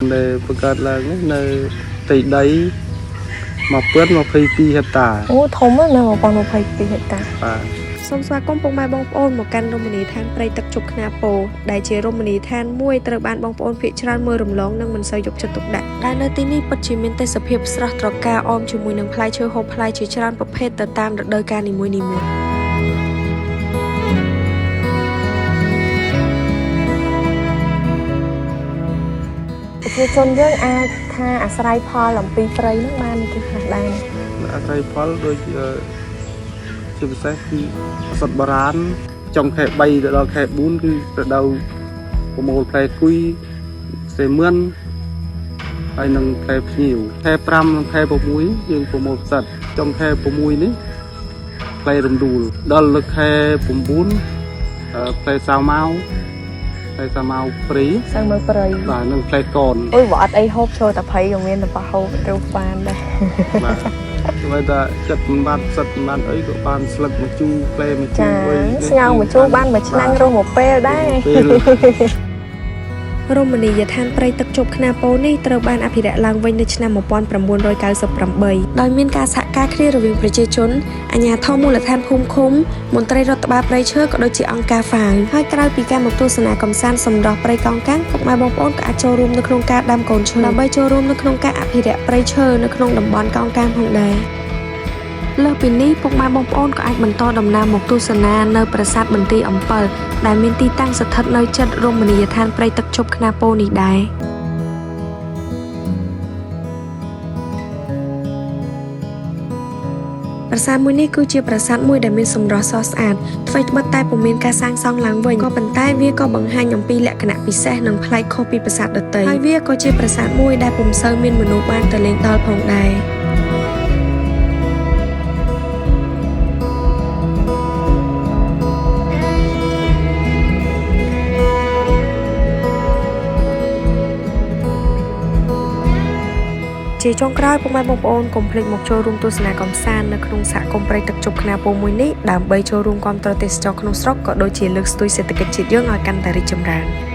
Đểបង្កើតឡើងនៅទីដី1222 hecta អូធំណាស់1222 hecta បាទ សូមស្វាគមន៍ពុកម៉ែបងប្អូនមកកាន់រមណីយដ្ឋានព្រៃទឹកជប់ខ្នាពោដែលជារមណីយដ្ឋានមួយត្រូវបានបងប្អូនភាគច្រើនមើលរំលងនិងមិនសូវយកចិត្តទុកដាក់ដែលនៅទីនេះពិតជាមានទេសភាពស្រស់ត្រកាលអមជាមួយនឹងផ្លែឈើហូបផ្លែជាច្រើនប្រភេទទៅតាមរដូវកាលនីមួយៗប្រជាជនយើងអាចថាអាស្រ័យផលអំពីព្រៃនោះបានគេខ្លះដែរអាស្រ័យផលដូចជាពិសេសគឺសត្វបារាណចុងខែ3ទៅដល់ខែ4គឺរដូវប្រមូលផ្លែគុយសេមឿនហើយនឹងផ្លែភ្ញៀវខែ5និងខែ6យើងប្រមូលផ្សិតចុងខែ6នេះផ្លែរំដួលដល់លើខែ9ផ្លែសាវម៉ាវផ្លែសាវម៉ាវព្រៃសាវម៉ាវព្រៃបាទនឹងផ្លែកនអូយបើអត់អីហូបចូលតែព្រៃក៏មានតែបោះហូបទៅបានដែរបាទធ្វើតែចិត្តមិនបានផ្សិតមិនបានអីក៏បានស្លឹកមកជូរផ្លែមកជូរអីស្ងោមកជូរបានមួយឆ្នាំងរស់មួយពេលដែររមណីយដ្ឋានព្រៃទឹកជប់ខ្នាពោនេះត្រូវបានអភិរក្សឡើងវិញនៅឆ្នាំ1998ដោយមានការសហការគ្នារវាងប្រជាជនអាជ្ញាធរមូលដ្ឋានភូមិឃុំមន្ត្រីរដ្ឋបាលព្រៃឈើក៏ដូចជាអង្គការ FAO ហើយក្រៅពីការមកទស្សនាកម្សាន្តសម្រស់ព្រៃកោងកាងពុកម៉ែបងប្អូនក៏អាចចូលរួមនៅក្នុងការដាំកូនឈើដើម្បីចូលរួមនៅក្នុងការអភិរក្សព្រៃឈើនៅក្នុងតំបន់កោងកាងផងដែរលើសពីនេះពុកម៉ែបងប្អូនក៏អាចបន្តដំណើរមកទស្សនានៅប្រាសាទបន្ទាយអំពិលដែលមានទីតាំងស្ថិតនៅជិតរមណីយដ្ឋានព្រៃទឹកជប់ខ្នាពោនេះដែរប្រាសាទមួយនេះគឺជាប្រាសាទមួយដែលមានសម្រស់ស្រស់ស្អាតថ្មីត្បិតតែពុំមានការសាងសង់ឡើងវិញក៏ប៉ុន្តែវាក៏បង្ហាញអំពីលក្ខណៈពិសេសនិងប្លែកខុសពីប្រាសាទដទៃហើយវាក៏ជាប្រាសាទមួយដែលពុំសូវមានមនុស្សបានទៅលេងដល់ផងដែរជាចុងក្រោយពុកម៉ែបងប្អូនកុំភ្លេចមកចូលរួមទស្សនាកម្សាន្តនៅក្នុងសហគមន៍ព្រៃទឹកជប់ខ្នាពោមួយនេះដើម្បីចូលរួមគាំទ្រទេសចរក្នុងស្រុកក៏ដូចជាលើកស្ទួយសេដ្ឋកិច្ចជាតិយើងឲ្យកាន់តែរីកចម្រើន